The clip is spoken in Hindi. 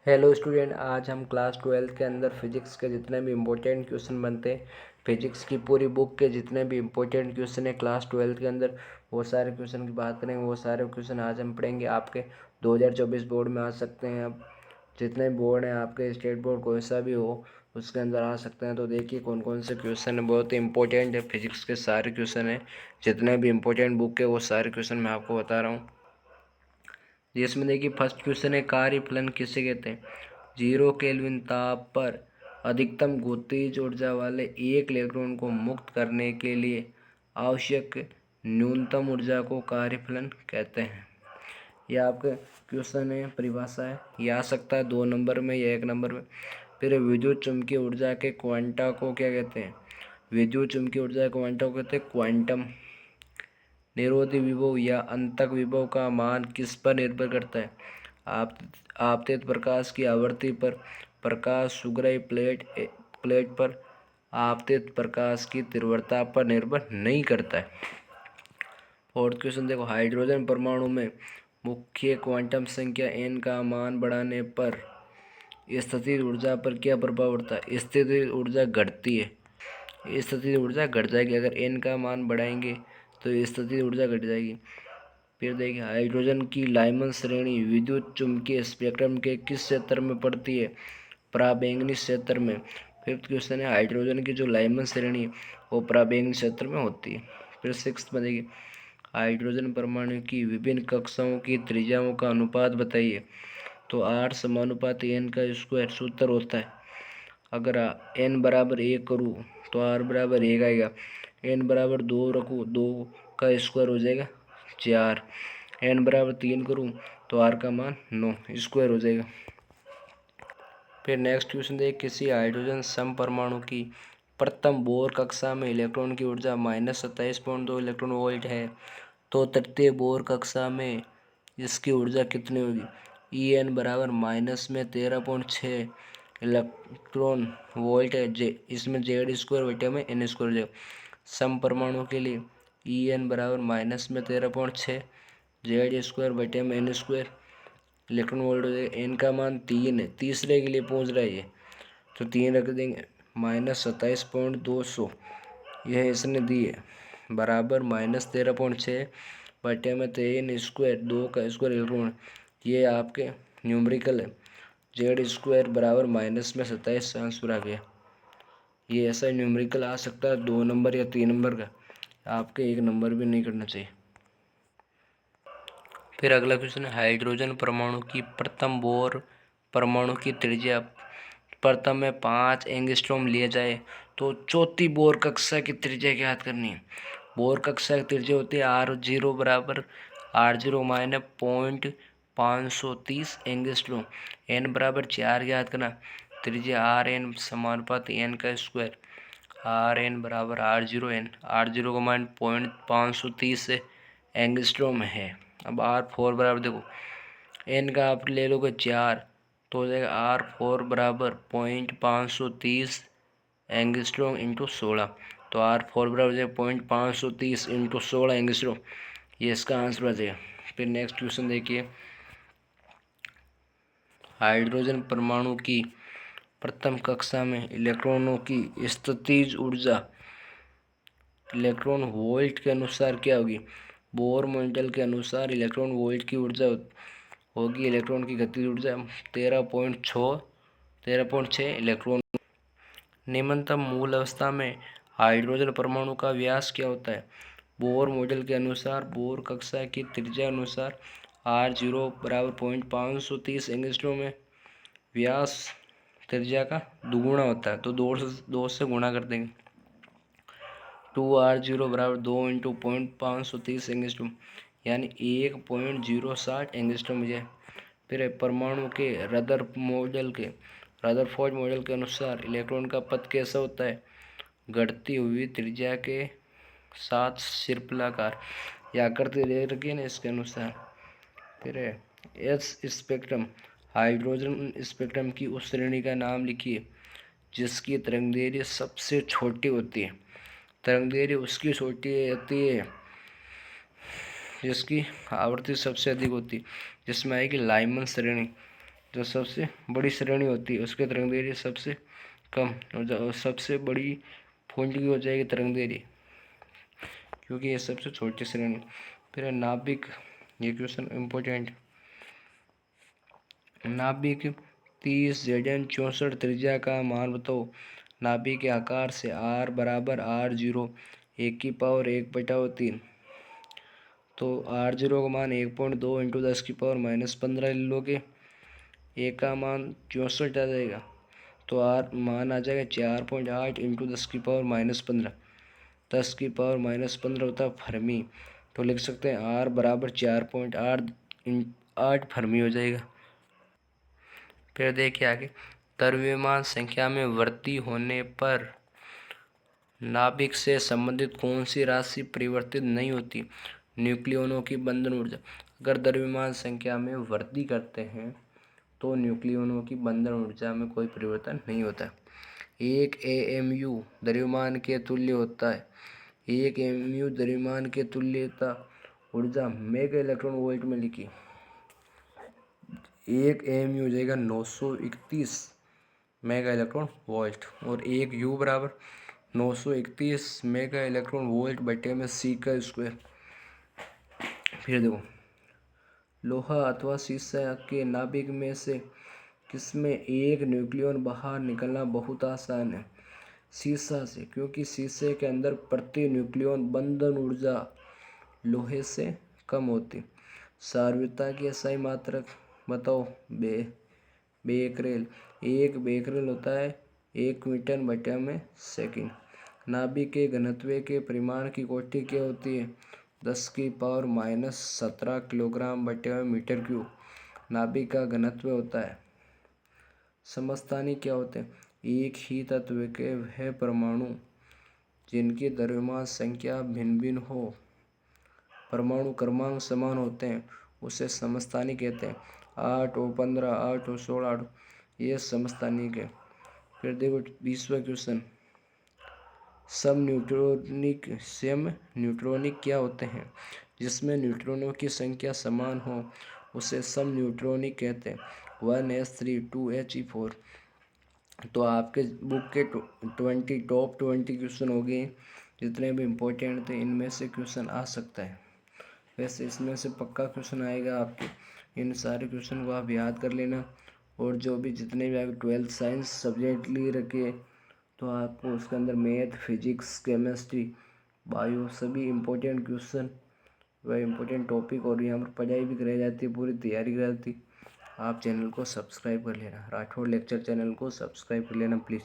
हेलो स्टूडेंट, आज हम क्लास 12 के अंदर फिजिक्स के जितने भी इम्पोर्टेंट क्वेश्चन बनते हैं, फिजिक्स की पूरी बुक के जितने भी इम्पोर्टेंट क्वेश्चन है क्लास 12 के अंदर, वो सारे क्वेश्चन की बात करेंगे। वो सारे क्वेश्चन आज हम पढ़ेंगे। आपके 2024 बोर्ड में आ सकते हैं। अब जितने बोर्ड हैं, आपके स्टेट बोर्ड कोई सा भी हो, उसके अंदर आ सकते हैं। तो देखिए कौन कौन से क्वेश्चन है, बहुत ही इंपॉर्टेंट है। फिजिक्स के सारे क्वेश्चन हैं, जितने भी इम्पोर्टेंट बुक है वो सारे क्वेश्चन मैं आपको बता रहा हूँ। जिसमें देखिए फर्स्ट क्वेश्चन है, कार्यफलन किसे कहते हैं। 0 केल्विन ताप पर अधिकतम गतिज ऊर्जा वाले एक इलेक्ट्रॉन को मुक्त करने के लिए आवश्यक न्यूनतम ऊर्जा को कार्यफलन कहते हैं। यह आपका क्वेश्चन है, परिभाषा है। यह आ सकता है 2 नंबर में या 1 नंबर में। फिर विद्युत चुम्बकीय ऊर्जा के क्वांटा को क्या कहते हैं। विद्युत चुम्बकीय ऊर्जा के क्वांटा को कहते हैं क्वांटम। निरोधी विभव या अंतक विभव का मान किस पर निर्भर करता है। आपतित प्रकाश की आवृत्ति पर, प्रकाश सुग्राही प्लेट पर आपतित प्रकाश की तीव्रता पर निर्भर नहीं करता है। फोर्थ क्वेश्चन देखो, हाइड्रोजन परमाणु में मुख्य क्वांटम संख्या n का मान बढ़ाने पर स्थितिज ऊर्जा पर क्या प्रभाव पड़ता है। स्थितिज ऊर्जा घटती है। स्थितिज ऊर्जा घट जाएगी। अगर n का मान बढ़ाएंगे तो स्थितिज ऊर्जा घट जाएगी। फिर देखिए, हाइड्रोजन की लाइमन श्रेणी विद्युत चुम्बकीय स्पेक्ट्रम के किस क्षेत्र में पड़ती है। पराबैंगनी क्षेत्र में। फिफ्थ क्वेश्चन है, हाइड्रोजन की जो लाइमन श्रेणी वो पराबैंगनी क्षेत्र में होती है। फिर सिक्स्थ में देखिए, हाइड्रोजन परमाणु की विभिन्न कक्षाओं की त्रिज्याओं का अनुपात बताइए। तो 8 समानुपात n का स्क्वायर सूत्र होता है। अगर n बराबर 1 करूँ तो r बराबर 1 आएगा। n बराबर 2 रखूँ, 2 का स्क्वायर हो जाएगा 4। n बराबर 3 करूँ तो r का मान 9 स्क्वायर हो जाएगा। फिर नेक्स्ट क्वेश्चन देखिए, किसी हाइड्रोजन सम परमाणु की प्रथम बोर कक्षा में इलेक्ट्रॉन की ऊर्जा -27.2 इलेक्ट्रॉन वोल्ट है, तो तृतीय बोर कक्षा में इसकी ऊर्जा कितनी होगी। En बराबर -13.6 इलेक्ट्रॉन वोल्ट है। इसमें जेड स्क्वायर बटे में n स्क्वायर हो जाएगा। सम परमाणु के लिए En बराबर -13.6 जेड स्क्वायर बटे में n स्क्वायर इलेक्ट्रॉन वोल्ट हो जाएगा। n का मान 3 है, तीसरे के लिए पूछ रहा है ये, तो 3 रख देंगे। -27.200 यह इसने दी है, बराबर -13.6 बटे में 3 स्क्वायर, 2 का स्क्वायर इलेक्ट्रॉन। ये आपके न्यूमरिकल है। जेड स्क्वायर बराबर -27 आंसर आ गया। ये ऐसा न्यूमरिकल आ सकता है 2 नंबर या 3 नंबर का, आपके 1 नंबर भी नहीं करना चाहिए। फिर अगला क्वेश्चन है, हाइड्रोजन परमाणु की प्रथम बोर परमाणु की त्रिज्या प्रथम में 5 एंगस्ट्रॉम लिया जाए तो चौथी बोर कक्षा की त्रिज्या ज्ञात करनी है। बोर कक्षा की त्रिज्या होती है R0 बराबर R0 माइनस 0.530 एंगस्ट्रॉम। n बराबर 4 ज्ञात करना। त्रिज्या Rn समानुपात n का स्क्वायर। Rn बराबर R0 का मान 0.530 एंगस्ट्रॉम है। अब R4 बराबर देखो, n का आप ले लोगे 4 तो हो जाएगा R4 बराबर 0.530 एंगस्ट्रॉम इंटू 16। तो R4 बराबर हो जाएगा 0.530 इंटू 16 एंगस्ट्रॉम। ये इसका आंसर आ जाएगा। फिर नेक्स्ट क्वेश्चन देखिए, हाइड्रोजन परमाणु की प्रथम कक्षा में इलेक्ट्रॉनों की स्थितिज ऊर्जा इलेक्ट्रॉन वोल्ट के अनुसार क्या होगी। बोर मॉडल के अनुसार इलेक्ट्रॉन वोल्ट की ऊर्जा होगी, इलेक्ट्रॉन की गतिज ऊर्जा 13.6 इलेक्ट्रॉन। निम्नतम मूल अवस्था में हाइड्रोजन परमाणु का व्यास क्या होता है। बोर मॉडल के अनुसार बोर कक्षा की त्रिज्या अनुसार R0 बराबर 0.530 एंगस्ट्रॉम में व्यास त्रिज्या का दुगुना होता है, तो 2 से गुणा कर देंगे। 2R0 बराबर 2 इंटू 0.530 एंगस्ट्रॉम, यानी 1.060 एंगस्ट्रॉम हो जाए। फिर परमाणु के रदरफोर्ड मॉडल के अनुसार इलेक्ट्रॉन का पथ कैसा होता है। घटती हुई त्रिज्या के साथ सर्पिलाकार, या आकृति दे रखी है ना, इसके अनुसार। फिर है एस स्पेक्ट्रम, हाइड्रोजन स्पेक्ट्रम की उस श्रेणी का नाम लिखिए जिसकी तरंगदैर्घ्य सबसे छोटी होती है। तरंगदैर्घ्य उसकी छोटी होती है जिसकी आवृत्ति सबसे अधिक होती है, जिसमें आएगी लाइमन श्रेणी। जो सबसे बड़ी श्रेणी होती है उसकी तरंग दैर्घ्य सबसे कम, और जो सबसे बड़ी फॉन्ट की हो जाएगी तरंग दैर्घ्य, क्योंकि ये सबसे छोटी श्रेणी। फिर है नाभिक, ये क्वेश्चन इम्पोर्टेंट। नाभिक 30 Zn 64 त्रिज्या का मान बताओ। नाभिक के आकार से r बराबर r0 1/1/3, तो r0 का मान 1.2 × 10⁻15 ले लोगे, ए का मान 64 आ जाएगा, तो r मान आ जाएगा 4.8 × 10⁻15, 10⁻15 होता है फर्मी, तो लिख सकते हैं r बराबर 4.8 फर्मी हो जाएगा। फिर देखिए आगे, द्रव्यमान संख्या में वृद्धि होने पर नाभिक से संबंधित कौन सी राशि परिवर्तित नहीं होती। न्यूक्लियनों की बंधन ऊर्जा। अगर द्रव्यमान संख्या में वृद्धि करते हैं तो न्यूक्लियनों की बंधन ऊर्जा में कोई परिवर्तन नहीं होता। 1 AMU द्रव्यमान के तुल्य होता है। 1 AMU द्रव्यमान के तुल्यता ऊर्जा मेगा इलेक्ट्रॉन वोल्ट में लिखी। 1 AMU हो जाएगा 931 मेगा इलेक्ट्रॉन वोल्ट, और 1 U बराबर 931 मेगा इलेक्ट्रॉन वोल्ट बटे में C का स्क्वायर। फिर देखो, लोहा अथवा शीशा के नाभिक में से किसमें एक न्यूक्लियन बाहर निकलना बहुत आसान है। शीशा से, क्योंकि शीशे के अंदर प्रति न्यूक्लियन बंधन ऊर्जा लोहे से कम होती। सार्वत्रिकता की सही मात्रक बताओ। बेकरेल, 1 बेकरेल होता है 1 मीटर बटे में सेकंड। नाभिक के घनत्व के परिमाण की कोटि क्या होती है। 10⁻17 किलोग्राम बटे में मीटर क्यूब नाभिक का घनत्व होता है। समस्थानिक क्या होते हैं। एक ही तत्व के वह परमाणु जिनकी द्रव्यमान संख्या भिन्न भिन्न हो, परमाणु क्रमांक समान होते हैं, उसे समस्थानिक कहते हैं। 8 और 15, 8 और 16, 8 ये समस्थानिक है। फिर देखो 20वां क्वेश्चन, सम न्यूट्रॉनिक क्या होते हैं। जिसमें न्यूट्रॉनों की संख्या समान हो उसे सम न्यूट्रॉनिक कहते हैं। 1s3 2he4। तो आपके बुक के 20 टॉप 20 क्वेश्चन हो गए, जितने भी इम्पोर्टेंट थे इनमें से क्वेश्चन आ सकता है। वैसे इसमें से पक्का क्वेश्चन आएगा आपके, इन सारे क्वेश्चन को आप याद कर लेना। और जो भी जितने भी आप 12th साइंस सब्जेक्ट लिए रखे, तो आपको उसके अंदर मैथ, फिजिक्स, केमिस्ट्री, बायो सभी इम्पोर्टेंट क्वेश्चन वह इम्पोर्टेंट टॉपिक और यहाँ पर पढ़ाई भी कराई जाती है, पूरी तैयारी कराई जाती है। आप चैनल को सब्सक्राइब कर लेना, राठौड़ लेक्चर चैनल को सब्सक्राइब कर लेना प्लीज़।